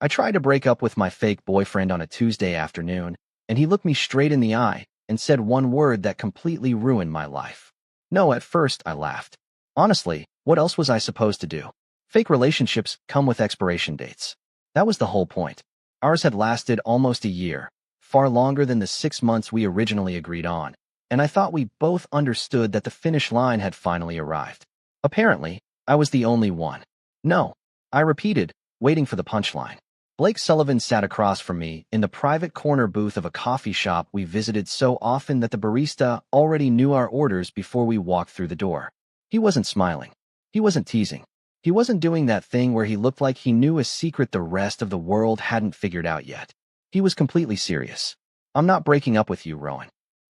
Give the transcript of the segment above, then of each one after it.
I tried to break up with my fake boyfriend on a Tuesday afternoon, and he looked me straight in the eye and said one word that completely ruined my life. No, at first I laughed. Honestly, what else was I supposed to do? Fake relationships come with expiration dates. That was the whole point. Ours had lasted almost a year, far longer than the 6 months we originally agreed on, and I thought we both understood that the finish line had finally arrived. Apparently, I was the only one. No, I repeated, waiting for the punchline. Blake Sullivan sat across from me in the private corner booth of a coffee shop we visited so often that the barista already knew our orders before we walked through the door. He wasn't smiling. He wasn't teasing. He wasn't doing that thing where he looked like he knew a secret the rest of the world hadn't figured out yet. He was completely serious. "I'm not breaking up with you, Rowan."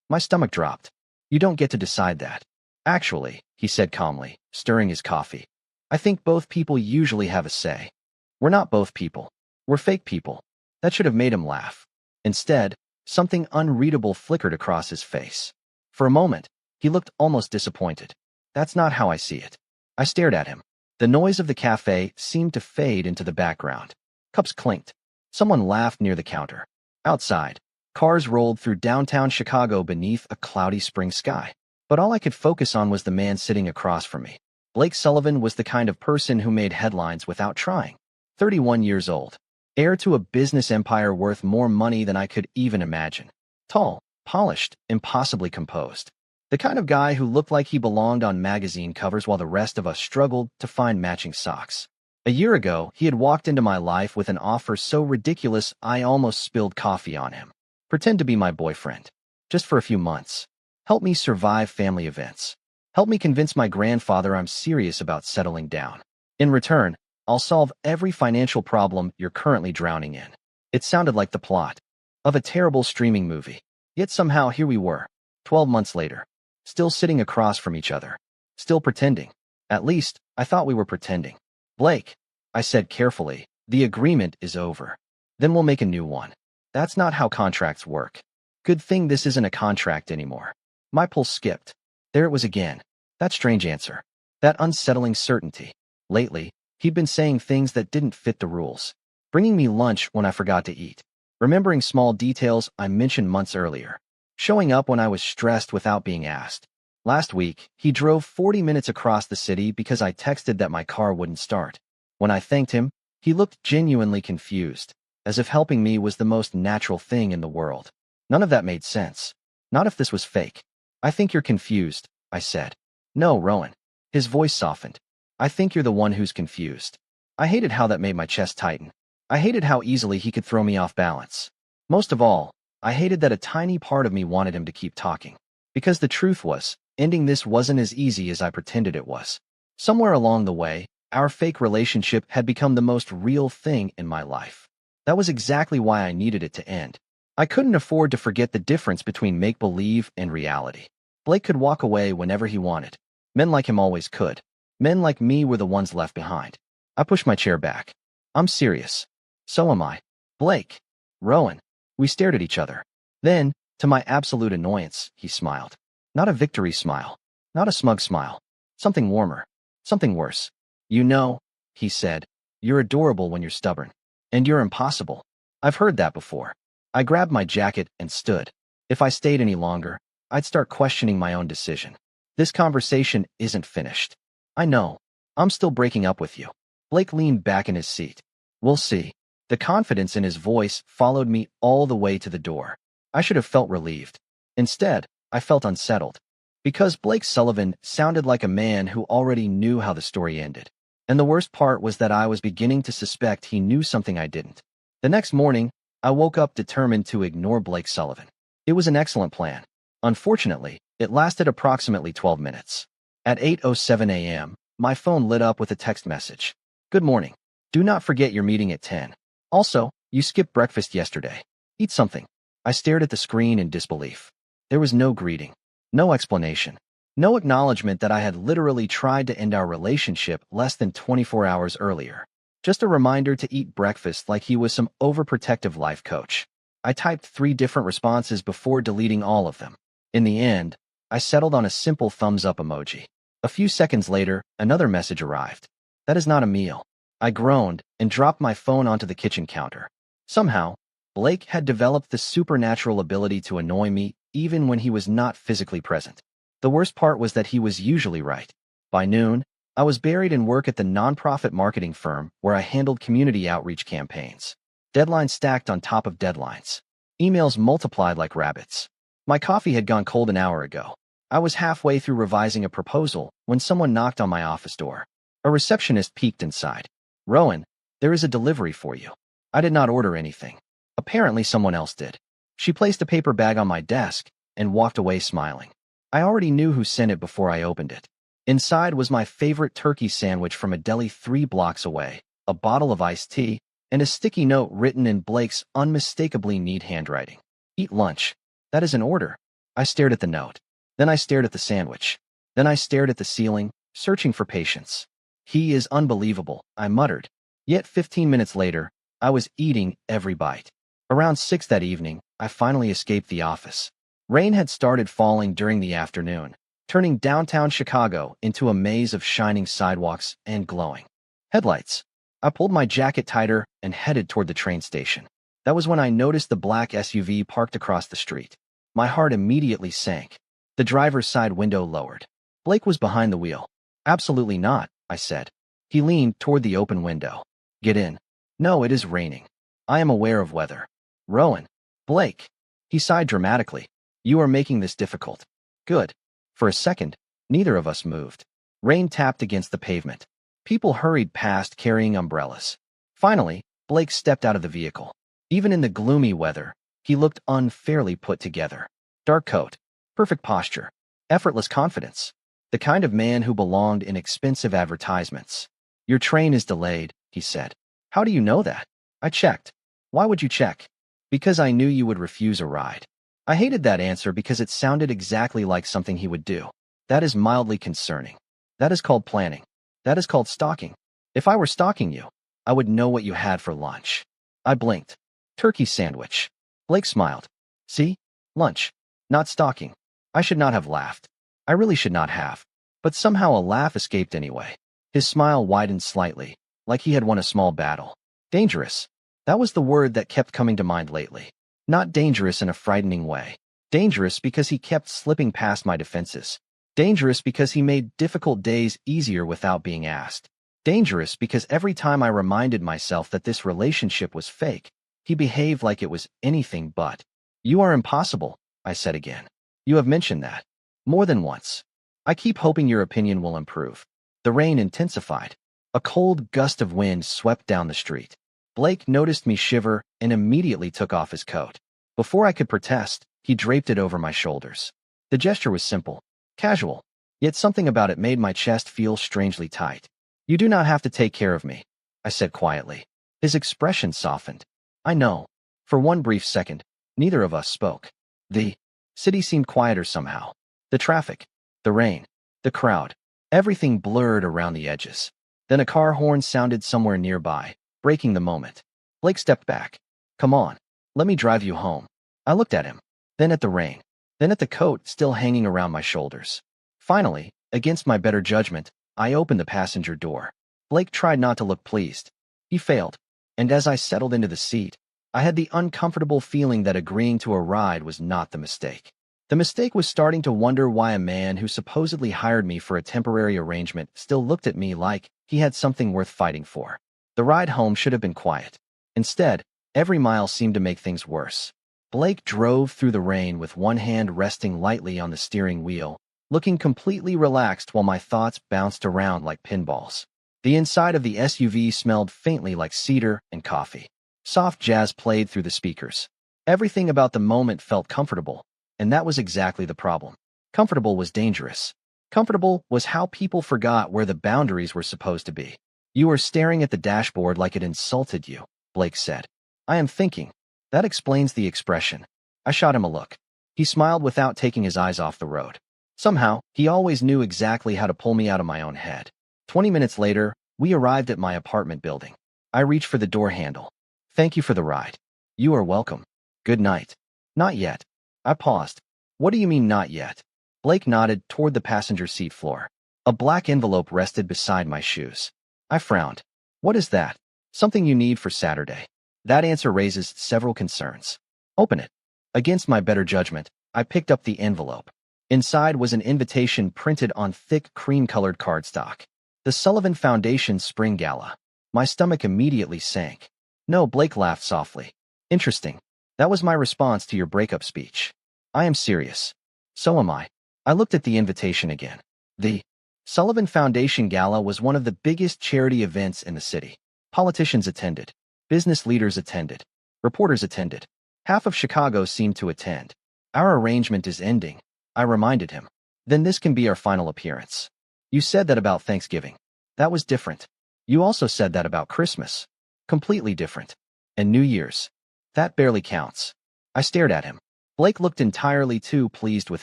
My stomach dropped. "You don't get to decide that." "Actually," he said calmly, stirring his coffee, "I think both people usually have a say." "We're not both people. We're fake people." That should have made him laugh. Instead, something unreadable flickered across his face. For a moment, he looked almost disappointed. "That's not how I see it." I stared at him. The noise of the cafe seemed to fade into the background. Cups clinked. Someone laughed near the counter. Outside, cars rolled through downtown Chicago beneath a cloudy spring sky. But all I could focus on was the man sitting across from me. Blake Sullivan was the kind of person who made headlines without trying. 31 years old. Heir to a business empire worth more money than I could even imagine. Tall, polished, impossibly composed. The kind of guy who looked like he belonged on magazine covers while the rest of us struggled to find matching socks. A year ago, he had walked into my life with an offer so ridiculous I almost spilled coffee on him. "Pretend to be my boyfriend. Just for a few months. Help me survive family events. Help me convince my grandfather I'm serious about settling down. In return, I'll solve every financial problem you're currently drowning in." It sounded like the plot of a terrible streaming movie. Yet somehow here we were, 12 months later, still sitting across from each other, still pretending. At least, I thought we were pretending. "Blake," I said carefully, "the agreement is over. Then we'll make a new one." That's not how contracts work. Good thing this isn't a contract anymore. My pulse skipped. There it was again. That strange answer. That unsettling certainty. Lately, he'd been saying things that didn't fit the rules. Bringing me lunch when I forgot to eat. Remembering small details I mentioned months earlier. Showing up when I was stressed without being asked. Last week, he drove 40 minutes across the city because I texted that my car wouldn't start. When I thanked him, he looked genuinely confused, as if helping me was the most natural thing in the world. None of that made sense. Not if this was fake. "I think you're confused," I said. "No, Rowan." His voice softened. "I think you're the one who's confused." I hated how that made my chest tighten. I hated how easily he could throw me off balance. Most of all, I hated that a tiny part of me wanted him to keep talking. Because the truth was, ending this wasn't as easy as I pretended it was. Somewhere along the way, our fake relationship had become the most real thing in my life. That was exactly why I needed it to end. I couldn't afford to forget the difference between make-believe and reality. Blake could walk away whenever he wanted. Men like him always could. Men like me were the ones left behind. I pushed my chair back. "I'm serious." "So am I." "Blake." "Rowan." We stared at each other. Then, to my absolute annoyance, he smiled. Not a victory smile. Not a smug smile. Something warmer. Something worse. "You know," he said, "you're adorable when you're stubborn. And you're impossible." I've heard that before. I grabbed my jacket and stood. If I stayed any longer, I'd start questioning my own decision. This conversation isn't finished. "I know. I'm still breaking up with you." Blake leaned back in his seat. "We'll see." The confidence in his voice followed me all the way to the door. I should have felt relieved. Instead, I felt unsettled. Because Blake Sullivan sounded like a man who already knew how the story ended. And the worst part was that I was beginning to suspect he knew something I didn't. The next morning, I woke up determined to ignore Blake Sullivan. It was an excellent plan. Unfortunately, it lasted approximately 12 minutes. At 8:07 a.m., my phone lit up with a text message. "Good morning. Do not forget your meeting at 10. Also, you skipped breakfast yesterday. Eat something." I stared at the screen in disbelief. There was no greeting, no explanation, no acknowledgement that I had literally tried to end our relationship less than 24 hours earlier. Just a reminder to eat breakfast like he was some overprotective life coach. I typed 3 different responses before deleting all of them. In the end, I settled on a simple thumbs up emoji. A few seconds later, another message arrived. "That is not a meal." I groaned and dropped my phone onto the kitchen counter. Somehow, Blake had developed the supernatural ability to annoy me even when he was not physically present. The worst part was that he was usually right. By noon, I was buried in work at the nonprofit marketing firm where I handled community outreach campaigns. Deadlines stacked on top of deadlines. Emails multiplied like rabbits. My coffee had gone cold an hour ago. I was halfway through revising a proposal when someone knocked on my office door. A receptionist peeked inside. "Rowan, there is a delivery for you." I did not order anything. Apparently someone else did. She placed a paper bag on my desk and walked away smiling. I already knew who sent it before I opened it. Inside was my favorite turkey sandwich from a deli 3 blocks away, a bottle of iced tea, and a sticky note written in Blake's unmistakably neat handwriting. "Eat lunch. That is an order." I stared at the note. Then I stared at the sandwich. Then I stared at the ceiling, searching for patience. "He is unbelievable," I muttered. Yet 15 minutes later, I was eating every bite. Around 6 that evening, I finally escaped the office. Rain had started falling during the afternoon, turning downtown Chicago into a maze of shining sidewalks and glowing headlights. I pulled my jacket tighter and headed toward the train station. That was when I noticed the black SUV parked across the street. My heart immediately sank. The driver's side window lowered. Blake was behind the wheel. "Absolutely not," I said. He leaned toward the open window. "Get in." "No, it is raining. I am aware of weather." "Rowan." "Blake." He sighed dramatically. "You are making this difficult." "Good." For a second, neither of us moved. Rain tapped against the pavement. People hurried past carrying umbrellas. Finally, Blake stepped out of the vehicle. Even in the gloomy weather, he looked unfairly put together. Dark coat, perfect posture, effortless confidence. The kind of man who belonged in expensive advertisements. "Your train is delayed," he said. "How do you know that?" I checked. "Why would you check?" "Because I knew you would refuse a ride." I hated that answer because it sounded exactly like something he would do. That is mildly concerning. That is called planning. That is called stalking. If I were stalking you, I would know what you had for lunch. I blinked. "Turkey sandwich." Blake smiled. "See? Lunch. Not stalking." I should not have laughed. I really should not have. But somehow a laugh escaped anyway. His smile widened slightly, like he had won a small battle. Dangerous. That was the word that kept coming to mind lately. Not dangerous in a frightening way. Dangerous because he kept slipping past my defenses. Dangerous because he made difficult days easier without being asked. Dangerous because every time I reminded myself that this relationship was fake, he behaved like it was anything but. "You are impossible," I said again. "You have mentioned that. More than once. I keep hoping your opinion will improve." The rain intensified. A cold gust of wind swept down the street. Blake noticed me shiver and immediately took off his coat. Before I could protest, he draped it over my shoulders. The gesture was simple, casual, yet something about it made my chest feel strangely tight. "You do not have to take care of me," I said quietly. His expression softened. I know. For one brief second, neither of us spoke. The city seemed quieter somehow. The traffic, the rain, the crowd, everything blurred around the edges. Then a car horn sounded somewhere nearby, breaking the moment. Blake stepped back. "Come on, let me drive you home." I looked at him, then at the rain, then at the coat still hanging around my shoulders. Finally, against my better judgment, I opened the passenger door. Blake tried not to look pleased. He failed, and as I settled into the seat, I had the uncomfortable feeling that agreeing to a ride was not the mistake. The mistake was starting to wonder why a man who supposedly hired me for a temporary arrangement still looked at me like he had something worth fighting for. The ride home should have been quiet. Instead, every mile seemed to make things worse. Blake drove through the rain with one hand resting lightly on the steering wheel, looking completely relaxed while my thoughts bounced around like pinballs. The inside of the SUV smelled faintly like cedar and coffee. Soft jazz played through the speakers. Everything about the moment felt comfortable, and that was exactly the problem. Comfortable was dangerous. Comfortable was how people forgot where the boundaries were supposed to be. "You are staring at the dashboard like it insulted you," Blake said. "I am thinking." That explains the expression. I shot him a look. He smiled without taking his eyes off the road. Somehow, he always knew exactly how to pull me out of my own head. 20 minutes later, we arrived at my apartment building. I reached for the door handle. "Thank you for the ride." "You are welcome. Good night." "Not yet." I paused. "What do you mean not yet?" Blake nodded toward the passenger seat floor. A black envelope rested beside my shoes. I frowned. What is that? Something you need for Saturday. That answer raises several concerns. Open it. Against my better judgment, I picked up the envelope. Inside was an invitation printed on thick cream-colored cardstock. The Sullivan Foundation Spring Gala. My stomach immediately sank. No, Blake laughed softly. Interesting. That was my response to your breakup speech. I am serious. So am I. I looked at the invitation again. The Sullivan Foundation Gala was one of the biggest charity events in the city. Politicians attended. Business leaders attended. Reporters attended. Half of Chicago seemed to attend. Our arrangement is ending, I reminded him. Then this can be our final appearance. You said that about Thanksgiving. That was different. You also said that about Christmas. Completely different. And New Year's. That barely counts. I stared at him. Blake looked entirely too pleased with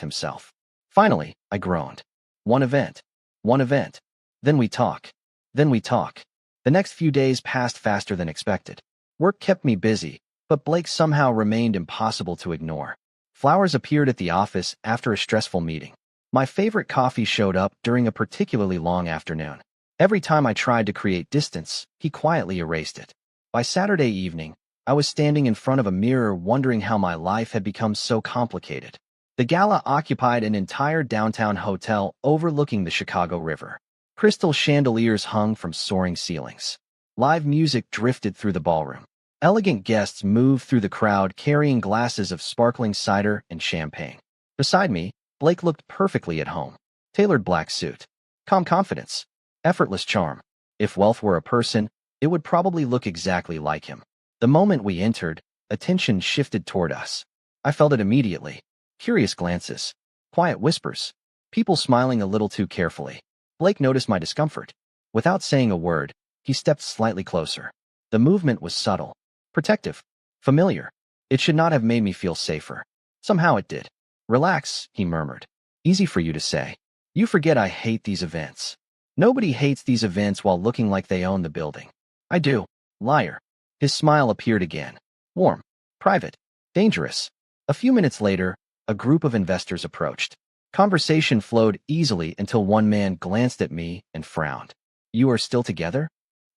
himself. Finally, I groaned. One event. One event. Then we talk. Then we talk. The next few days passed faster than expected. Work kept me busy, but Blake somehow remained impossible to ignore. Flowers appeared at the office after a stressful meeting. My favorite coffee showed up during a particularly long afternoon. Every time I tried to create distance, he quietly erased it. By Saturday evening, I was standing in front of a mirror wondering how my life had become so complicated. The gala occupied an entire downtown hotel overlooking the Chicago River. Crystal chandeliers hung from soaring ceilings. Live music drifted through the ballroom. Elegant guests moved through the crowd carrying glasses of sparkling cider and champagne. Beside me, Blake looked perfectly at home. Tailored black suit. Calm confidence. Effortless charm. If wealth were a person, it would probably look exactly like him. The moment we entered, attention shifted toward us. I felt it immediately. Curious glances. Quiet whispers. People smiling a little too carefully. Blake noticed my discomfort. Without saying a word, he stepped slightly closer. The movement was subtle. Protective. Familiar. It should not have made me feel safer. Somehow it did. Relax, he murmured. Easy for you to say. You forget I hate these events. Nobody hates these events while looking like they own the building. I do. Liar. His smile appeared again. Warm. Private. Dangerous. A few minutes later, a group of investors approached. Conversation flowed easily until one man glanced at me and frowned. You are still together?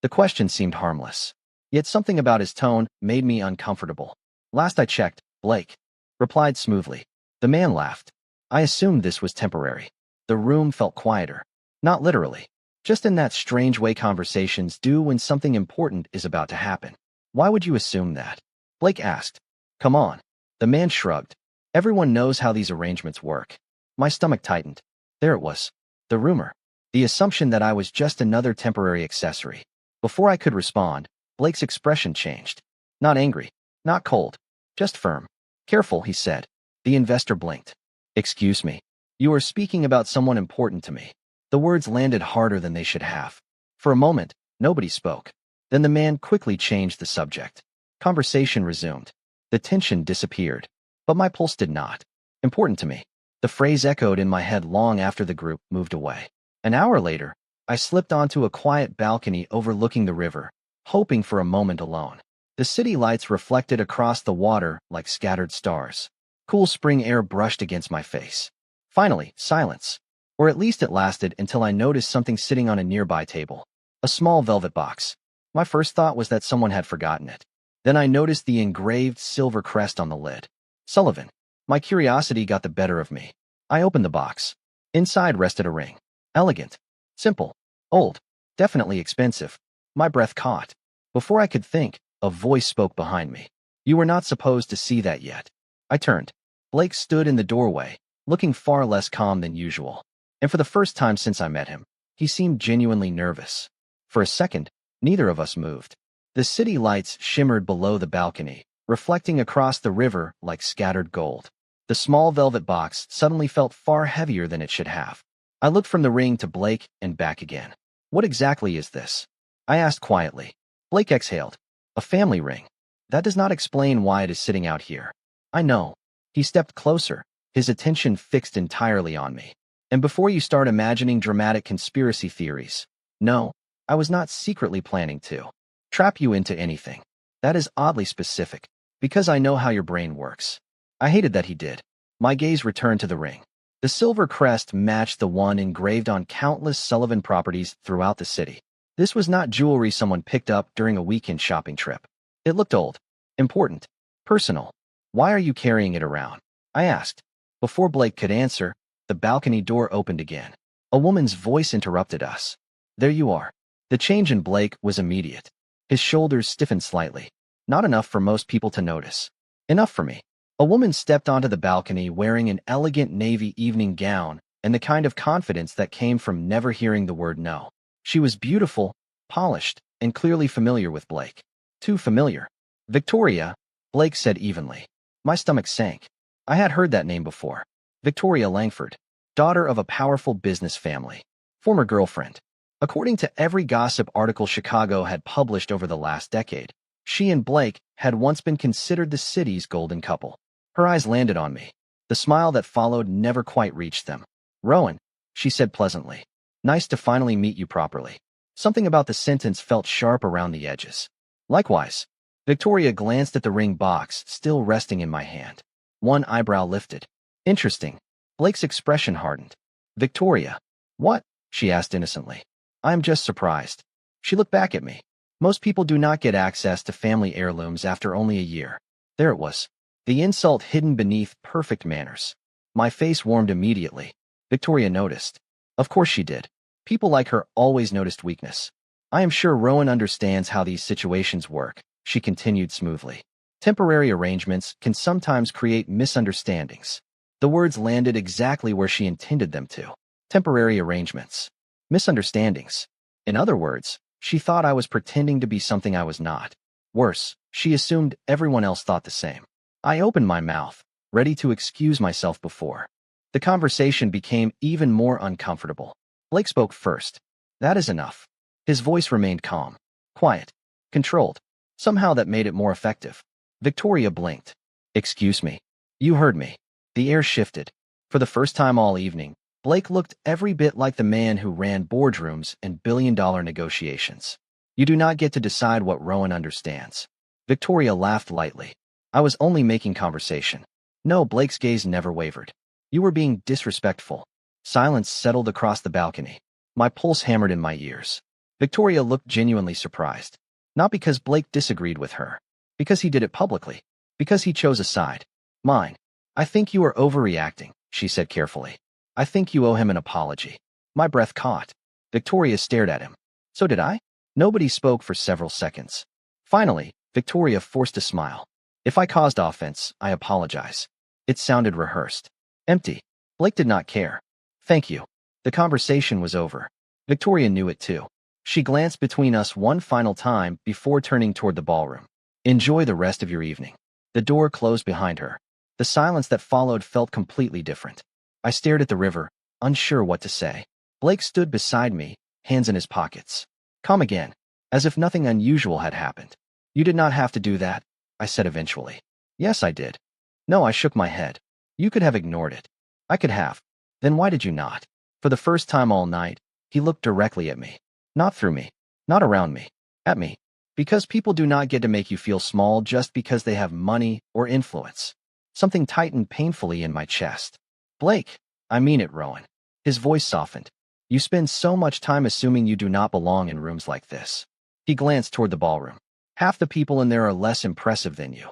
The question seemed harmless. Yet something about his tone made me uncomfortable. Last I checked, Blake replied smoothly. The man laughed. I assumed this was temporary. The room felt quieter. Not literally. Just in that strange way conversations do when something important is about to happen. Why would you assume that? Blake asked. Come on. The man shrugged. Everyone knows how these arrangements work. My stomach tightened. There it was. The rumor. The assumption that I was just another temporary accessory. Before I could respond, Blake's expression changed. Not angry. Not cold. Just firm. Careful, he said. The investor blinked. Excuse me. You are speaking about someone important to me. The words landed harder than they should have. For a moment, nobody spoke. Then the man quickly changed the subject. Conversation resumed. The tension disappeared. But my pulse did not. Important to me. The phrase echoed in my head long after the group moved away. An hour later, I slipped onto a quiet balcony overlooking the river, hoping for a moment alone. The city lights reflected across the water like scattered stars. Cool spring air brushed against my face. Finally, silence. Or at least it lasted until I noticed something sitting on a nearby table. A small velvet box. My first thought was that someone had forgotten it. Then I noticed the engraved silver crest on the lid. Sullivan. My curiosity got the better of me. I opened the box. Inside rested a ring. Elegant. Simple. Old. Definitely expensive. My breath caught. Before I could think, a voice spoke behind me. You were not supposed to see that yet. I turned. Blake stood in the doorway, looking far less calm than usual. And for the first time since I met him, he seemed genuinely nervous. For a second, neither of us moved. The city lights shimmered below the balcony, reflecting across the river like scattered gold. The small velvet box suddenly felt far heavier than it should have. I looked from the ring to Blake and back again. What exactly is this? I asked quietly. Blake exhaled. A family ring. That does not explain why it is sitting out here. I know. He stepped closer, his attention fixed entirely on me. And before you start imagining dramatic conspiracy theories, no, I was not secretly planning to trap you into anything. That is oddly specific, because I know how your brain works. I hated that he did. My gaze returned to the ring. The silver crest matched the one engraved on countless Sullivan properties throughout the city. This was not jewelry someone picked up during a weekend shopping trip. It looked old, important, personal. Why are you carrying it around? I asked. Before Blake could answer, the balcony door opened again. A woman's voice interrupted us. There you are. The change in Blake was immediate. His shoulders stiffened slightly. Not enough for most people to notice. Enough for me. A woman stepped onto the balcony wearing an elegant navy evening gown and the kind of confidence that came from never hearing the word no. She was beautiful, polished, and clearly familiar with Blake. Too familiar. Victoria, Blake said evenly. My stomach sank. I had heard that name before. Victoria Langford, daughter of a powerful business family. Former girlfriend. According to every gossip article Chicago had published over the last decade, she and Blake had once been considered the city's golden couple. Her eyes landed on me. The smile that followed never quite reached them. Rowan, she said pleasantly. Nice to finally meet you properly. Something about the sentence felt sharp around the edges. Likewise. Victoria glanced at the ring box still resting in my hand. One eyebrow lifted. Interesting. Blake's expression hardened. Victoria. What? She asked innocently. I'm just surprised. She looked back at me. Most people do not get access to family heirlooms after only a year. There it was. The insult hidden beneath perfect manners. My face warmed immediately. Victoria noticed. Of course she did. People like her always noticed weakness. I am sure Rowan understands how these situations work, she continued smoothly. Temporary arrangements can sometimes create misunderstandings. The words landed exactly where she intended them to. Temporary arrangements. Misunderstandings. In other words, she thought I was pretending to be something I was not. Worse, she assumed everyone else thought the same. I opened my mouth, ready to excuse myself before. The conversation became even more uncomfortable. Blake spoke first. That is enough. His voice remained calm, quiet, controlled. Somehow that made it more effective. Victoria blinked. Excuse me. You heard me. The air shifted. For the first time all evening, Blake looked every bit like the man who ran boardrooms and billion-dollar negotiations. You do not get to decide what Rowan understands. Victoria laughed lightly. I was only making conversation. No, Blake's gaze never wavered. You were being disrespectful. Silence settled across the balcony. My pulse hammered in my ears. Victoria looked genuinely surprised. Not because Blake disagreed with her. Because he did it publicly. Because he chose a side. Mine. I think you are overreacting, she said carefully. I think you owe him an apology. My breath caught. Victoria stared at him. So did I? Nobody spoke for several seconds. Finally, Victoria forced a smile. If I caused offense, I apologize. It sounded rehearsed. Empty. Blake did not care. Thank you. The conversation was over. Victoria knew it too. She glanced between us one final time before turning toward the ballroom. Enjoy the rest of your evening. The door closed behind her. The silence that followed felt completely different. I stared at the river, unsure what to say. Blake stood beside me, hands in his pockets. Come again. As if nothing unusual had happened. You did not have to do that, I said eventually. Yes, I did. No, I shook my head. You could have ignored it. I could have. Then why did you not? For the first time all night, he looked directly at me. Not through me. Not around me. At me. Because people do not get to make you feel small just because they have money or influence. Something tightened painfully in my chest. Blake, I mean it, Rowan. His voice softened. You spend so much time assuming you do not belong in rooms like this. He glanced toward the ballroom. Half the people in there are less impressive than you.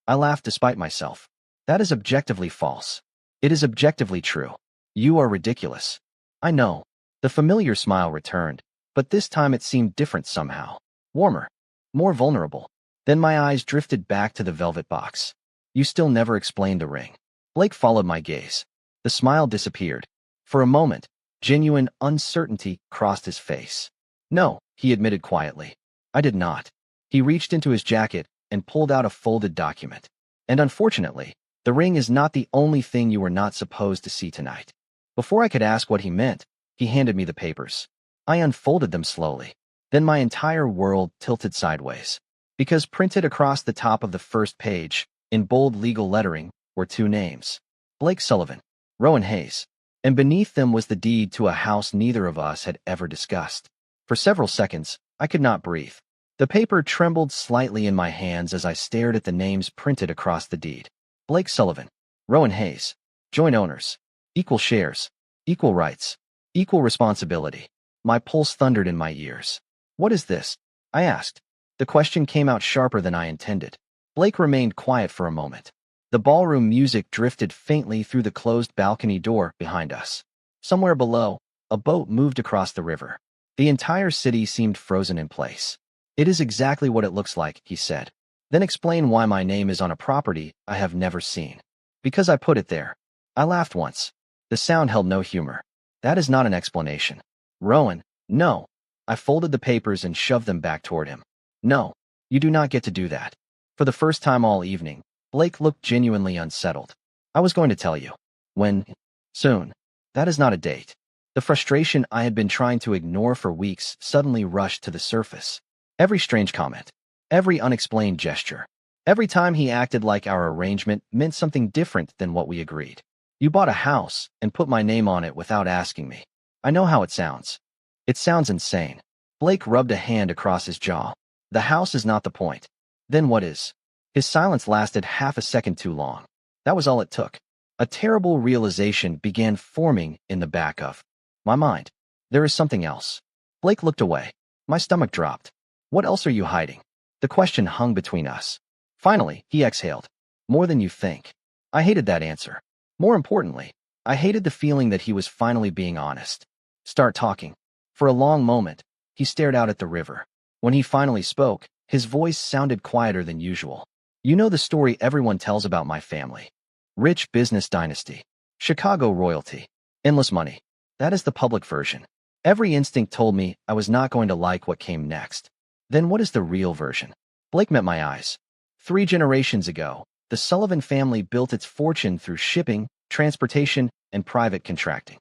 I laughed despite myself. That is objectively false. It is objectively true. You are ridiculous. I know. The familiar smile returned, but this time it seemed different somehow. Warmer. More vulnerable. Then my eyes drifted back to the velvet box. You still never explained the ring. Blake followed my gaze. The smile disappeared. For a moment, genuine uncertainty crossed his face. No, he admitted quietly. I did not. He reached into his jacket and pulled out a folded document. And unfortunately, the ring is not the only thing you were not supposed to see tonight. Before I could ask what he meant, he handed me the papers. I unfolded them slowly. Then my entire world tilted sideways. Because printed across the top of the first page, in bold legal lettering, were two names. Blake Sullivan, Rowan Hayes. And beneath them was the deed to a house neither of us had ever discussed. For several seconds, I could not breathe. The paper trembled slightly in my hands as I stared at the names printed across the deed. Blake Sullivan, Rowan Hayes. Joint owners. Equal shares. Equal rights. Equal responsibility. My pulse thundered in my ears. What is this? I asked. The question came out sharper than I intended. Blake remained quiet for a moment. The ballroom music drifted faintly through the closed balcony door behind us. Somewhere below, a boat moved across the river. The entire city seemed frozen in place. It is exactly what it looks like, he said. Then explain why my name is on a property I have never seen. Because I put it there. I laughed once. The sound held no humor. That is not an explanation. Rowan, no. I folded the papers and shoved them back toward him. No, you do not get to do that. For the first time all evening, Blake looked genuinely unsettled. I was going to tell you. When? Soon. That is not a date. The frustration I had been trying to ignore for weeks suddenly rushed to the surface. Every strange comment, every unexplained gesture, every time he acted like our arrangement meant something different than what we agreed. You bought a house and put my name on it without asking me. I know how it sounds. It sounds insane. Blake rubbed a hand across his jaw. The house is not the point. Then what is? His silence lasted half a second too long. That was all it took. A terrible realization began forming in the back of my mind. There is something else. Blake looked away. My stomach dropped. What else are you hiding? The question hung between us. Finally, he exhaled. More than you think. I hated that answer. More importantly, I hated the feeling that he was finally being honest. Start talking. For a long moment, he stared out at the river. When he finally spoke, his voice sounded quieter than usual. You know the story everyone tells about my family. Rich business dynasty. Chicago royalty. Endless money. That is the public version. Every instinct told me I was not going to like what came next. Then what is the real version? Blake met my eyes. 3 generations ago, the Sullivan family built its fortune through shipping, transportation, and private contracting.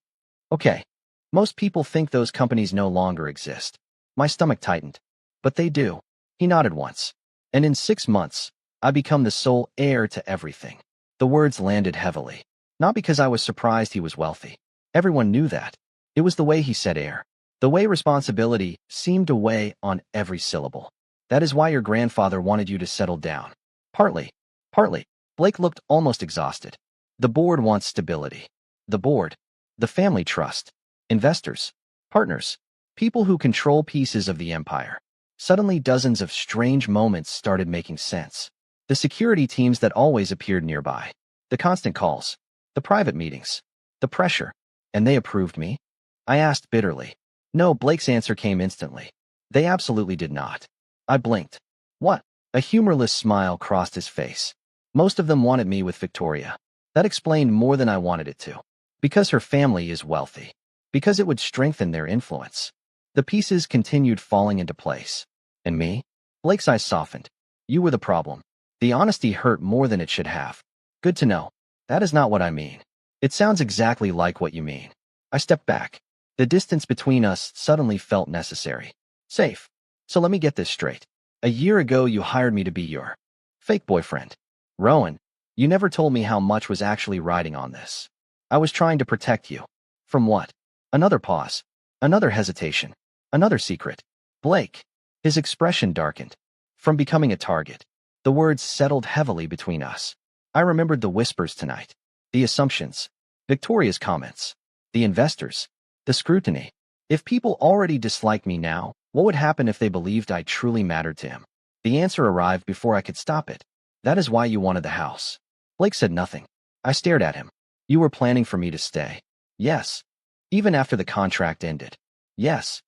Okay. Most people think those companies no longer exist. My stomach tightened. But they do. He nodded once. And in 6 months, I become the sole heir to everything. The words landed heavily. Not because I was surprised he was wealthy. Everyone knew that. It was the way he said heir. The way responsibility seemed to weigh on every syllable. That is why your grandfather wanted you to settle down. Partly. Partly. Blake looked almost exhausted. The board wants stability. The board. The family trust. Investors. Partners. People who control pieces of the empire. Suddenly dozens of strange moments started making sense. The security teams that always appeared nearby. The constant calls. The private meetings. The pressure. And they approved me? I asked bitterly. No, Blake's answer came instantly. They absolutely did not. I blinked. What? A humorless smile crossed his face. Most of them wanted me with Victoria. That explained more than I wanted it to. Because her family is wealthy. Because it would strengthen their influence. The pieces continued falling into place. And me? Blake's eyes softened. You were the problem. The honesty hurt more than it should have. Good to know. That is not what I mean. It sounds exactly like what you mean. I stepped back. The distance between us suddenly felt necessary. Safe. So let me get this straight. A year ago you hired me to be your fake boyfriend. Rowan, you never told me how much was actually riding on this. I was trying to protect you. From what? Another pause. Another hesitation. Another secret. Blake. His expression darkened. From becoming a target. The words settled heavily between us. I remembered the whispers tonight. The assumptions. Victoria's comments. The investors. The scrutiny. If people already dislike me now, what would happen if they believed I truly mattered to him? The answer arrived before I could stop it. That is why you wanted the house. Blake said nothing. I stared at him. You were planning for me to stay. Yes. Even after the contract ended. Yes.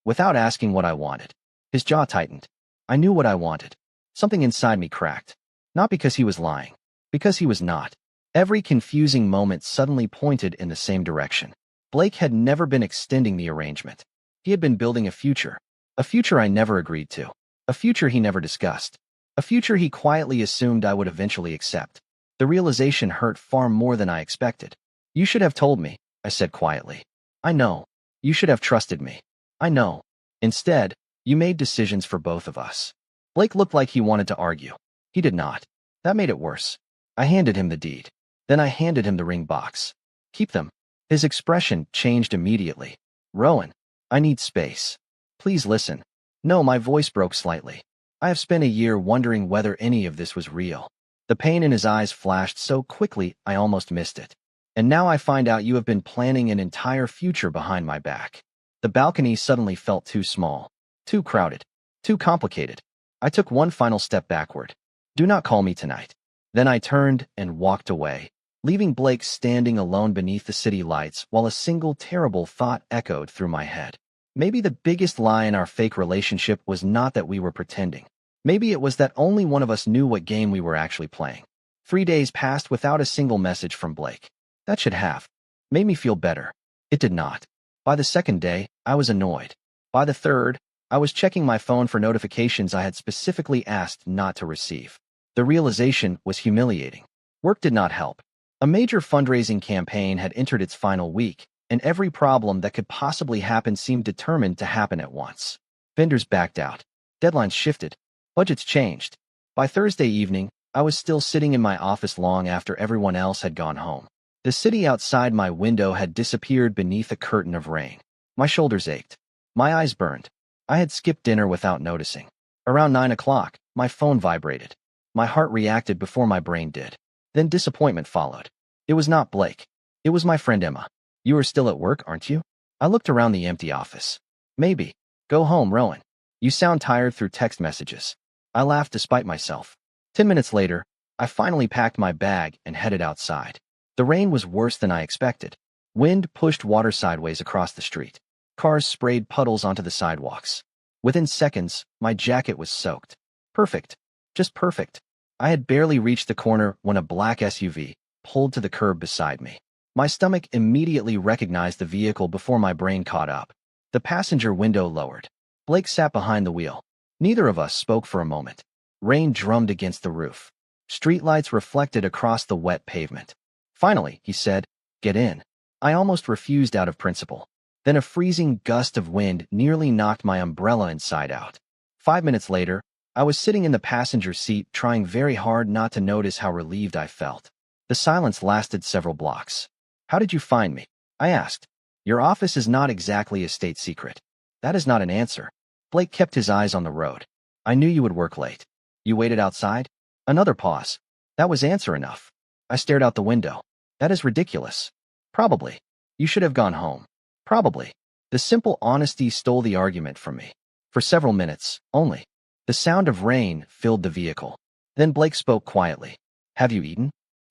Without asking what I wanted. His jaw tightened. I knew what I wanted. Something inside me cracked. Not because he was lying. Because he was not. Every confusing moment suddenly pointed in the same direction. Blake had never been extending the arrangement. He had been building a future. A future I never agreed to. A future he never discussed. A future he quietly assumed I would eventually accept. The realization hurt far more than I expected. You should have told me, I said quietly. I know. You should have trusted me. I know. Instead, you made decisions for both of us. Blake looked like he wanted to argue. He did not. That made it worse. I handed him the deed. Then I handed him the ring box. Keep them. His expression changed immediately. Rowan, I need space. Please listen. No, my voice broke slightly. I have spent a year wondering whether any of this was real. The pain in his eyes flashed so quickly I almost missed it. And now I find out you have been planning an entire future behind my back. The balcony suddenly felt too small. Too crowded. Too complicated. I took one final step backward. Do not call me tonight. Then I turned and walked away, leaving Blake standing alone beneath the city lights while a single terrible thought echoed through my head. Maybe the biggest lie in our fake relationship was not that we were pretending. Maybe it was that only one of us knew what game we were actually playing. 3 days passed without a single message from Blake. That should have made me feel better. It did not. By the second day, I was annoyed. By the third, I was checking my phone for notifications I had specifically asked not to receive. The realization was humiliating. Work did not help. A major fundraising campaign had entered its final week, and every problem that could possibly happen seemed determined to happen at once. Vendors backed out. Deadlines shifted. Budgets changed. By Thursday evening, I was still sitting in my office long after everyone else had gone home. The city outside my window had disappeared beneath a curtain of rain. My shoulders ached. My eyes burned. I had skipped dinner without noticing. Around 9 o'clock, my phone vibrated. My heart reacted before my brain did. Then disappointment followed. It was not Blake. It was my friend Emma. You are still at work, aren't you? I looked around the empty office. Maybe. Go home, Rowan. You sound tired through text messages. I laughed despite myself. 10 minutes later, I finally packed my bag and headed outside. The rain was worse than I expected. Wind pushed water sideways across the street. Cars sprayed puddles onto the sidewalks. Within seconds, my jacket was soaked. Perfect. Just perfect. I had barely reached the corner when a black SUV pulled to the curb beside me. My stomach immediately recognized the vehicle before my brain caught up. The passenger window lowered. Blake sat behind the wheel. Neither of us spoke for a moment. Rain drummed against the roof. Streetlights reflected across the wet pavement. Finally, he said, "Get in." I almost refused out of principle. Then a freezing gust of wind nearly knocked my umbrella inside out. 5 minutes later, I was sitting in the passenger seat trying very hard not to notice how relieved I felt. The silence lasted several blocks. "How did you find me?" I asked. "Your office is not exactly a state secret." That is not an answer. Blake kept his eyes on the road. "I knew you would work late. You waited outside?" Another pause. That was answer enough. I stared out the window. "That is ridiculous." "Probably. You should have gone home." "Probably." The simple honesty stole the argument from me. For several minutes, only. The sound of rain filled the vehicle. Then Blake spoke quietly. "Have you eaten?"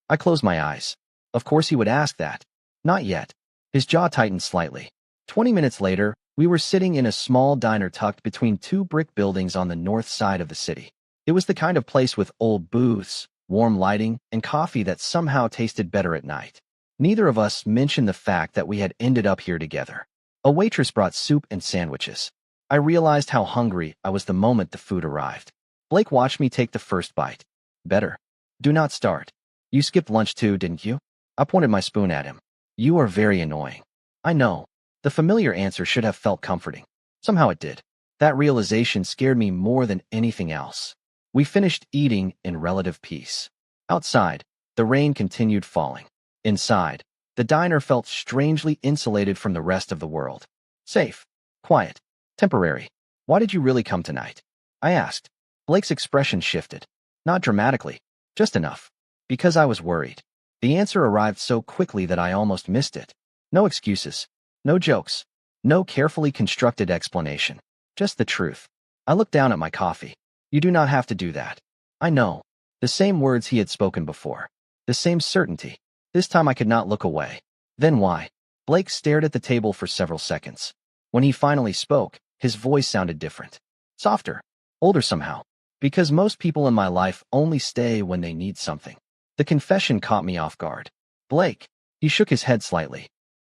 I closed my eyes. Of course he would ask that. Not yet. His jaw tightened slightly. 20 minutes later, we were sitting in a small diner tucked between two brick buildings on the north side of the city. It was the kind of place with old booths, warm lighting, and coffee that somehow tasted better at night. Neither of us mentioned the fact that we had ended up here together. A waitress brought soup and sandwiches. I realized how hungry I was the moment the food arrived. Blake watched me take the first bite. "Better. Do not start. You skipped lunch too, didn't you?" I pointed my spoon at him. "You are very annoying." I know. The familiar answer should have felt comforting. Somehow it did. That realization scared me more than anything else. We finished eating in relative peace. Outside, the rain continued falling. Inside, the diner felt strangely insulated from the rest of the world. Safe. Quiet. Temporary. "Why did you really come tonight?" I asked. Blake's expression shifted. Not dramatically. Just enough. Because I was worried. The answer arrived so quickly that I almost missed it. No excuses. No jokes. No carefully constructed explanation. Just the truth. I looked down at my coffee. "You do not have to do that." I know. The same words he had spoken before. The same certainty. This time I could not look away. "Then why?" Blake stared at the table for several seconds. When he finally spoke, his voice sounded different. Softer. Older somehow. "Because most people in my life only stay when they need something." The confession caught me off guard. "Blake." He shook his head slightly.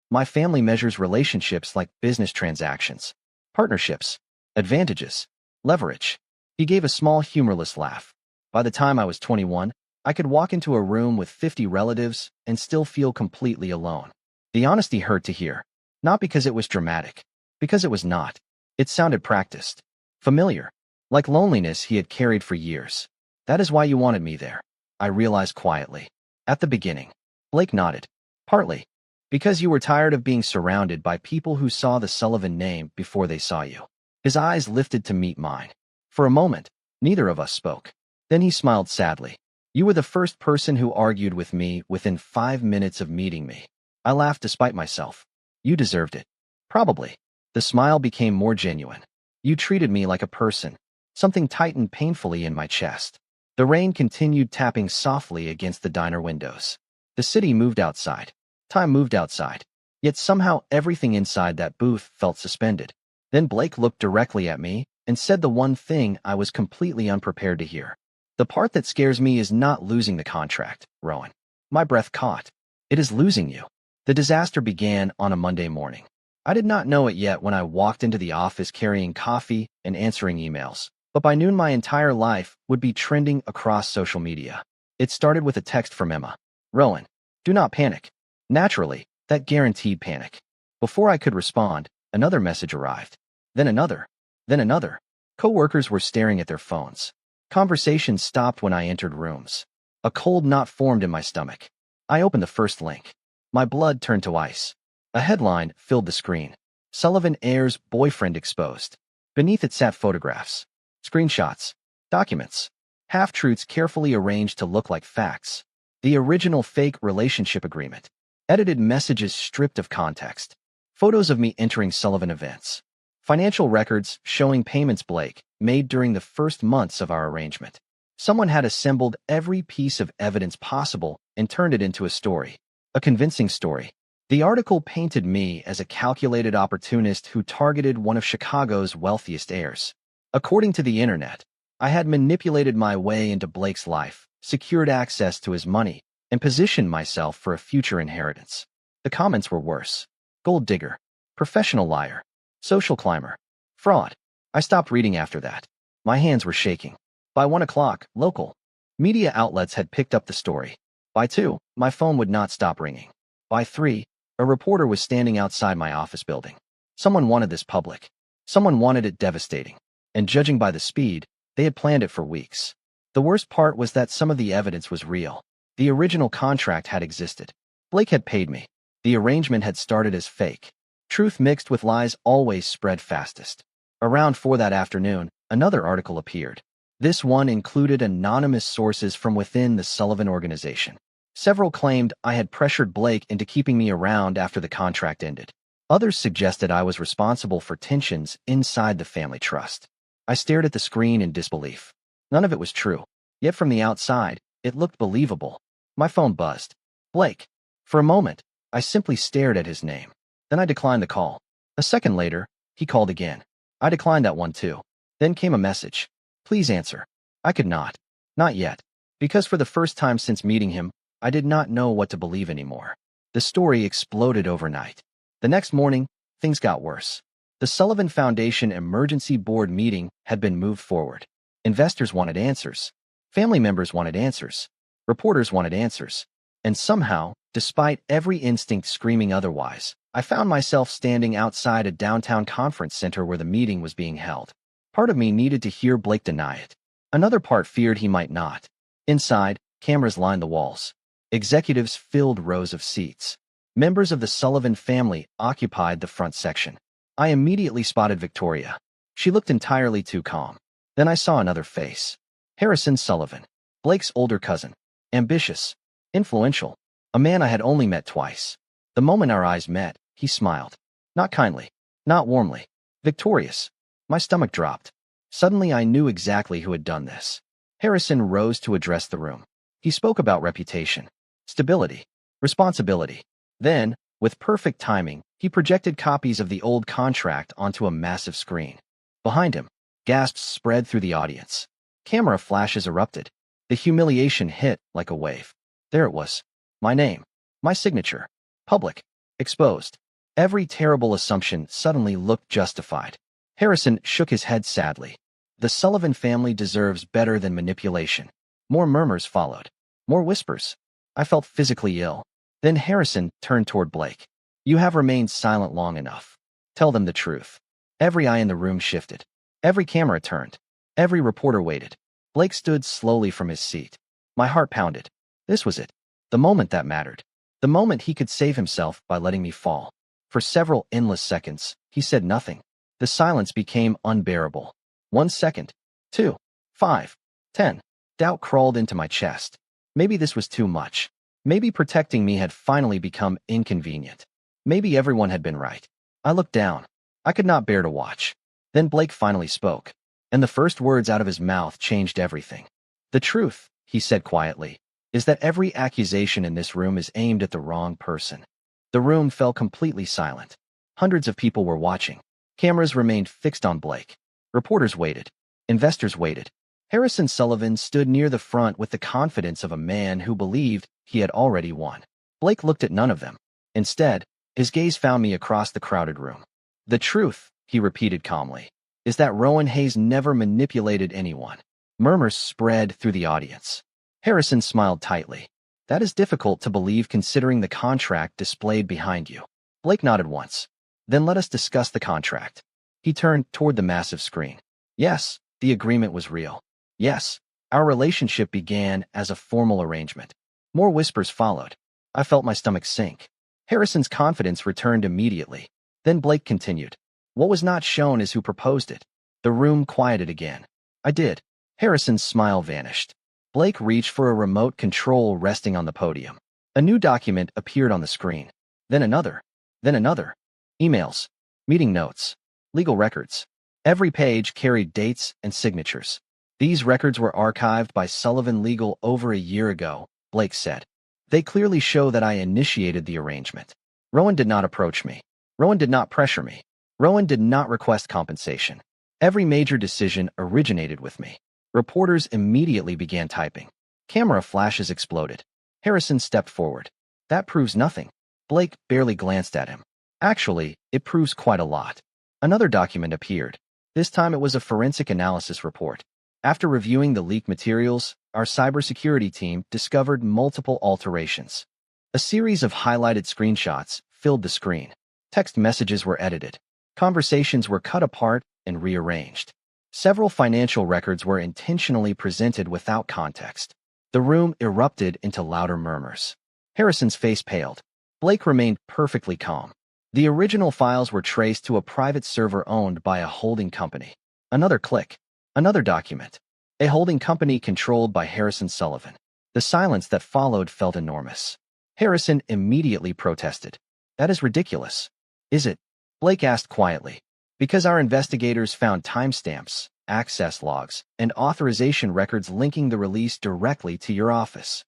"My family measures relationships like business transactions. Partnerships. Advantages. Leverage." He gave a small humorless laugh. By the time I was 21, I could walk into a room with 50 relatives and still feel completely alone. The honesty hurt to hear. Not because it was dramatic. Because it was not. It sounded practiced. Familiar. Like loneliness he had carried for years. "That is why you wanted me there," I realized quietly. "At the beginning." Blake nodded. "Partly. Because you were tired of being surrounded by people who saw the Sullivan name before they saw you." His eyes lifted to meet mine. For a moment, neither of us spoke. Then he smiled sadly. "You were the first person who argued with me within 5 minutes of meeting me." I laughed despite myself. "You deserved it." "Probably." The smile became more genuine. You treated me like a person. Something tightened painfully in my chest. The rain continued tapping softly against the diner windows. The city moved outside. Time moved outside. Yet somehow everything inside that booth felt suspended. Then Blake looked directly at me and said the one thing I was completely unprepared to hear. The part that scares me is not losing the contract, Rowan. My breath caught. It is losing you. The disaster began on a Monday morning. I did not know it yet when I walked into the office carrying coffee and answering emails. But by noon my entire life would be trending across social media. It started with a text from Emma. Rowan, do not panic. Naturally, that guaranteed panic. Before I could respond, another message arrived. Then another. Then another. Coworkers were staring at their phones. Conversations stopped when I entered rooms. A cold knot formed in my stomach. I opened the first link. My blood turned to ice. A headline filled the screen. Sullivan Ayres' boyfriend exposed. Beneath it sat photographs. Screenshots. Documents. Half-truths carefully arranged to look like facts. The original fake relationship agreement. Edited messages stripped of context. Photos of me entering Sullivan events. Financial records showing payments Blake made during the first months of our arrangement. Someone had assembled every piece of evidence possible and turned it into a story. A convincing story. The article painted me as a calculated opportunist who targeted one of Chicago's wealthiest heirs. According to the internet, I had manipulated my way into Blake's life, secured access to his money, and positioned myself for a future inheritance. The comments were worse. Gold digger. Professional liar. Social climber. Fraud. I stopped reading after that. My hands were shaking. By 1 o'clock, local media outlets had picked up the story. By 2, my phone would not stop ringing. By 3, a reporter was standing outside my office building. Someone wanted this public. Someone wanted it devastating. And judging by the speed, they had planned it for weeks. The worst part was that some of the evidence was real. The original contract had existed. Blake had paid me. The arrangement had started as fake. Truth mixed with lies always spread fastest. Around 4 that afternoon, another article appeared. This one included anonymous sources from within the Sullivan organization. Several claimed I had pressured Blake into keeping me around after the contract ended. Others suggested I was responsible for tensions inside the family trust. I stared at the screen in disbelief. None of it was true. Yet from the outside, it looked believable. My phone buzzed. Blake. For a moment, I simply stared at his name. Then I declined the call. A second later, he called again. I declined that one too. Then came a message. Please answer. I could not. Not yet. Because for the first time since meeting him, I did not know what to believe anymore. The story exploded overnight. The next morning, things got worse. The Sullivan Foundation Emergency Board meeting had been moved forward. Investors wanted answers. Family members wanted answers. Reporters wanted answers. And somehow, despite every instinct screaming otherwise, I found myself standing outside a downtown conference center where the meeting was being held. Part of me needed to hear Blake deny it. Another part feared he might not. Inside, cameras lined the walls. Executives filled rows of seats. Members of the Sullivan family occupied the front section. I immediately spotted Victoria. She looked entirely too calm. Then I saw another face. Harrison Sullivan, Blake's older cousin. Ambitious. Influential. A man I had only met twice. The moment our eyes met, he smiled. Not kindly. Not warmly. Victorious. My stomach dropped. Suddenly I knew exactly who had done this. Harrison rose to address the room. He spoke about reputation, stability, responsibility. Then, with perfect timing, he projected copies of the old contract onto a massive screen. Behind him, gasps spread through the audience. Camera flashes erupted. The humiliation hit like a wave. There it was. My name. My signature. Public. Exposed. Every terrible assumption suddenly looked justified. Harrison shook his head sadly. The Sullivan family deserves better than manipulation. More murmurs followed. More whispers. I felt physically ill. Then Harrison turned toward Blake. You have remained silent long enough. Tell them the truth. Every eye in the room shifted. Every camera turned. Every reporter waited. Blake stood slowly from his seat. My heart pounded. This was it. The moment that mattered. The moment he could save himself by letting me fall. For several endless seconds, he said nothing. The silence became unbearable. 1 second. 2. 5. 10. Doubt crawled into my chest. Maybe this was too much. Maybe protecting me had finally become inconvenient. Maybe everyone had been right. I looked down. I could not bear to watch. Then Blake finally spoke, and the first words out of his mouth changed everything. "The truth," he said quietly, "is that every accusation in this room is aimed at the wrong person." The room fell completely silent. Hundreds of people were watching. Cameras remained fixed on Blake. Reporters waited. Investors waited. Harrison Sullivan stood near the front with the confidence of a man who believed he had already won. Blake looked at none of them. Instead, his gaze found me across the crowded room. "The truth," he repeated calmly, "is that Rowan Hayes never manipulated anyone." Murmurs spread through the audience. Harrison smiled tightly. "That is difficult to believe considering the contract displayed behind you." Blake nodded once. "Then let us discuss the contract." He turned toward the massive screen. "Yes, the agreement was real. Yes, our relationship began as a formal arrangement." More whispers followed. I felt my stomach sink. Harrison's confidence returned immediately. Then Blake continued. "What was not shown is who proposed it." The room quieted again. "I did." Harrison's smile vanished. Blake reached for a remote control resting on the podium. A new document appeared on the screen. Then another. Then another. Emails. Meeting notes. Legal records. Every page carried dates and signatures. "These records were archived by Sullivan Legal over a year ago," Blake said. "They clearly show that I initiated the arrangement. Rowan did not approach me. Rowan did not pressure me. Rowan did not request compensation. Every major decision originated with me." Reporters immediately began typing. Camera flashes exploded. Harrison stepped forward. "That proves nothing." Blake barely glanced at him. "Actually, it proves quite a lot." Another document appeared. This time it was a forensic analysis report. After reviewing the leaked materials, our cybersecurity team discovered multiple alterations. A series of highlighted screenshots filled the screen. Text messages were edited. Conversations were cut apart and rearranged. Several financial records were intentionally presented without context. The room erupted into louder murmurs. Harrison's face paled. Blake remained perfectly calm. The original files were traced to a private server owned by a holding company. Another click. Another document. A holding company controlled by Harrison Sullivan. The silence that followed felt enormous. Harrison immediately protested. "That is ridiculous." "Is it?" Blake asked quietly. "Because our investigators found timestamps, access logs, and authorization records linking the release directly to your office."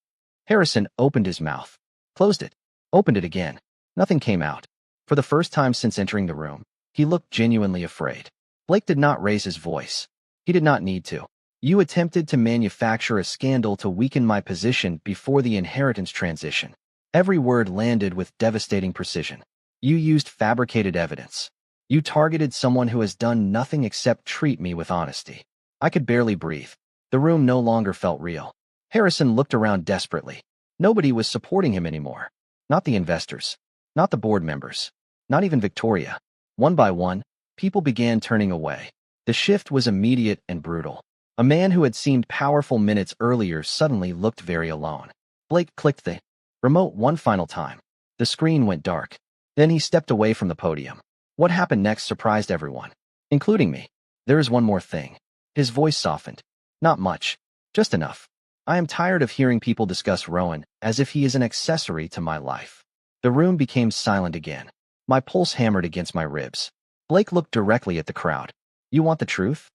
Harrison opened his mouth, closed it, opened it again. Nothing came out. For the first time since entering the room, he looked genuinely afraid. Blake did not raise his voice. He did not need to. "You attempted to manufacture a scandal to weaken my position before the inheritance transition." Every word landed with devastating precision. "You used fabricated evidence. You targeted someone who has done nothing except treat me with honesty." I could barely breathe. The room no longer felt real. Harrison looked around desperately. Nobody was supporting him anymore. Not the investors. Not the board members. Not even Victoria. One by one, people began turning away. The shift was immediate and brutal. A man who had seemed powerful minutes earlier suddenly looked very alone. Blake clicked the remote one final time. The screen went dark. Then he stepped away from the podium. What happened next surprised everyone, including me. "There is one more thing." His voice softened. "Not much. Just enough. I am tired of hearing people discuss Rowan as if he is an accessory to my life." The room became silent again. My pulse hammered against my ribs. Blake looked directly at the crowd. "You want the truth?"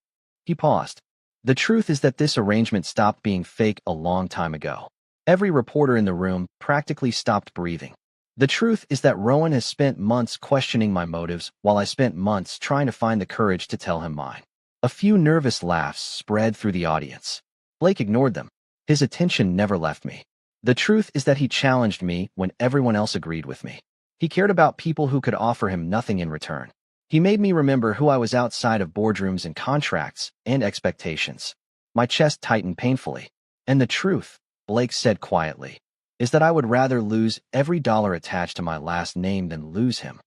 He paused. "The truth is that this arrangement stopped being fake a long time ago." Every reporter in the room practically stopped breathing. "The truth is that Rowan has spent months questioning my motives while I spent months trying to find the courage to tell him mine." A few nervous laughs spread through the audience. Blake ignored them. His attention never left me. "The truth is that he challenged me when everyone else agreed with me. He cared about people who could offer him nothing in return. He made me remember who I was outside of boardrooms and contracts and expectations." My chest tightened painfully. "And the truth," Blake said quietly, "is that I would rather lose every dollar attached to my last name than lose him."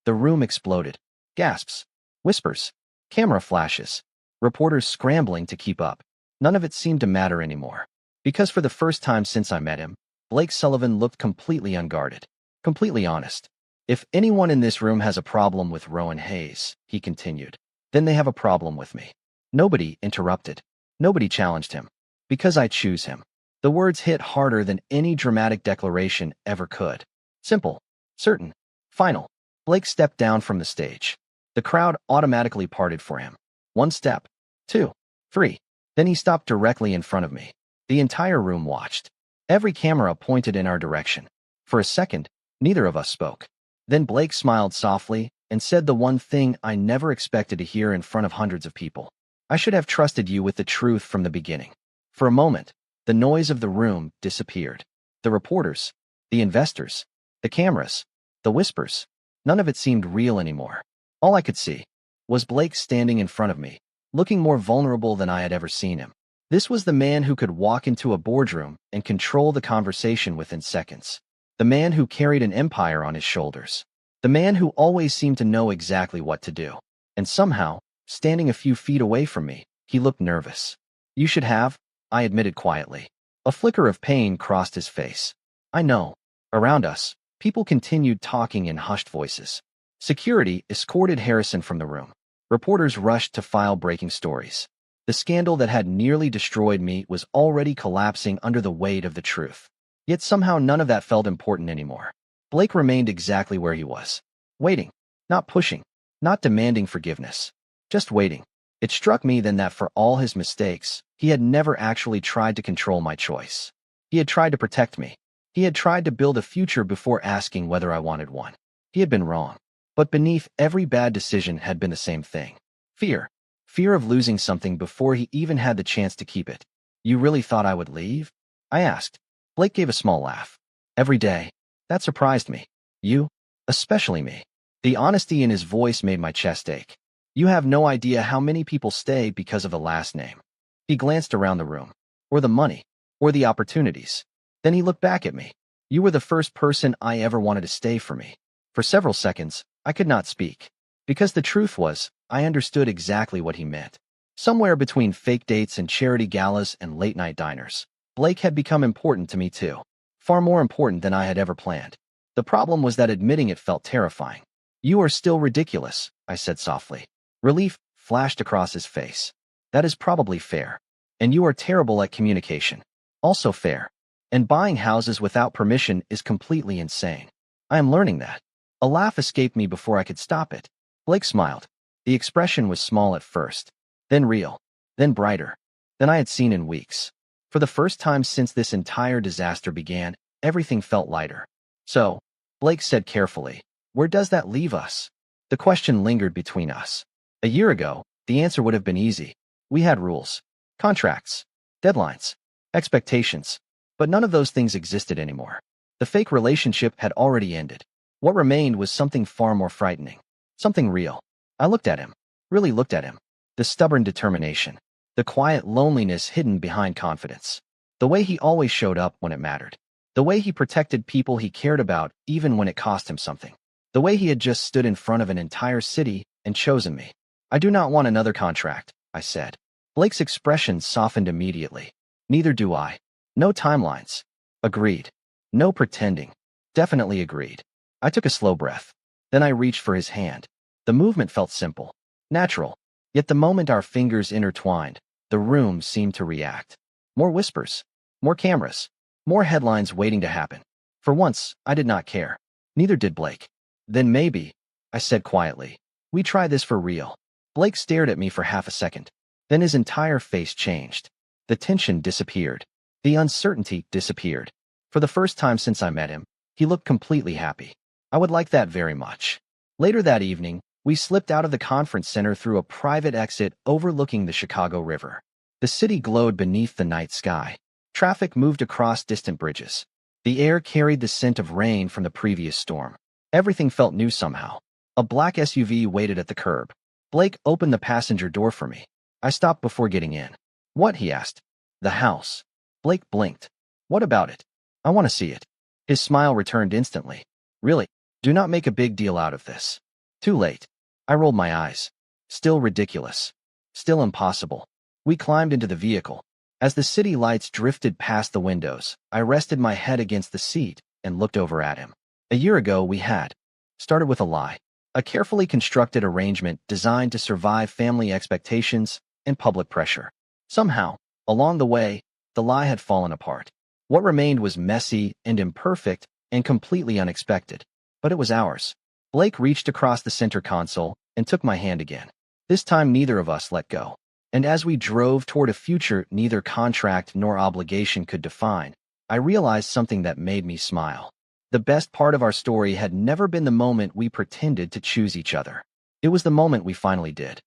The room exploded. Gasps. Whispers. Camera flashes. Reporters scrambling to keep up. None of it seemed to matter anymore. Because for the first time since I met him, Blake Sullivan looked completely unguarded. Completely honest. "If anyone in this room has a problem with Rowan Hayes," he continued, "then they have a problem with me." Nobody interrupted. Nobody challenged him. Because I choose him. The words hit harder than any dramatic declaration ever could. Simple. Certain. Final. Blake stepped down from the stage. The crowd automatically parted for him. One step, two, three. Then he stopped directly in front of me. The entire room watched. Every camera pointed in our direction. For a second, neither of us spoke. Then Blake smiled softly and said the one thing I never expected to hear in front of hundreds of people. I should have trusted you with the truth from the beginning. For a moment, the noise of the room disappeared. The reporters, the investors, the cameras, the whispers. None of it seemed real anymore. All I could see was Blake standing in front of me, looking more vulnerable than I had ever seen him. This was the man who could walk into a boardroom and control the conversation within seconds. The man who carried an empire on his shoulders. The man who always seemed to know exactly what to do. And somehow, standing a few feet away from me, he looked nervous. You should have, I admitted quietly. A flicker of pain crossed his face. I know. Around us, people continued talking in hushed voices. Security escorted Harrison from the room. Reporters rushed to file breaking stories. The scandal that had nearly destroyed me was already collapsing under the weight of the truth. Yet somehow none of that felt important anymore. Blake remained exactly where he was. Waiting. Not pushing. Not demanding forgiveness. Just waiting. It struck me then that for all his mistakes, he had never actually tried to control my choice. He had tried to protect me. He had tried to build a future before asking whether I wanted one. He had been wrong. But beneath every bad decision had been the same thing. Fear. Fear of losing something before he even had the chance to keep it. You really thought I would leave? I asked. Blake gave a small laugh. Every day. That surprised me. You? Especially me. The honesty in his voice made my chest ache. You have no idea how many people stay because of the last name. He glanced around the room. Or the money. Or the opportunities. Then he looked back at me. You were the first person I ever wanted to stay for me. For several seconds, I could not speak. Because the truth was, I understood exactly what he meant. Somewhere between fake dates and charity galas and late-night diners, Blake had become important to me too. Far more important than I had ever planned. The problem was that admitting it felt terrifying. You are still ridiculous, I said softly. Relief flashed across his face. That is probably fair. And you are terrible at communication. Also fair. And buying houses without permission is completely insane. I am learning that. A laugh escaped me before I could stop it. Blake smiled. The expression was small at first, then real, then brighter, than I had seen in weeks. For the first time since this entire disaster began, everything felt lighter. So, Blake said carefully, where does that leave us? The question lingered between us. A year ago, the answer would have been easy. We had rules, contracts, deadlines, expectations, but none of those things existed anymore. The fake relationship had already ended. What remained was something far more frightening, something real. I looked at him, really looked at him. The stubborn determination, the quiet loneliness hidden behind confidence, the way he always showed up when it mattered, the way he protected people he cared about even when it cost him something, the way he had just stood in front of an entire city and chosen me. I do not want another contract, I said. Blake's expression softened immediately. Neither do I. No timelines. Agreed. No pretending. Definitely agreed. I took a slow breath. Then I reached for his hand. The movement felt simple, natural. Yet the moment our fingers intertwined, the room seemed to react. More whispers. More cameras. More headlines waiting to happen. For once, I did not care. Neither did Blake. Then maybe, I said quietly, we try this for real. Blake stared at me for half a second. Then his entire face changed. The tension disappeared. The uncertainty disappeared. For the first time since I met him, he looked completely happy. I would like that very much. Later that evening, we slipped out of the conference center through a private exit overlooking the Chicago River. The city glowed beneath the night sky. Traffic moved across distant bridges. The air carried the scent of rain from the previous storm. Everything felt new somehow. A black SUV waited at the curb. Blake opened the passenger door for me. I stopped before getting in. What? He asked. The house. Blake blinked. What about it? I want to see it. His smile returned instantly. Really? Do not make a big deal out of this. Too late. I rolled my eyes. Still ridiculous. Still impossible. We climbed into the vehicle. As the city lights drifted past the windows, I rested my head against the seat and looked over at him. A year ago we had started with a lie. A carefully constructed arrangement designed to survive family expectations and public pressure. Somehow, along the way, the lie had fallen apart. What remained was messy and imperfect and completely unexpected. But it was ours. Blake reached across the center console, and took my hand again. This time neither of us let go. And as we drove toward a future neither contract nor obligation could define, I realized something that made me smile. The best part of our story had never been the moment we pretended to choose each other. It was the moment we finally did.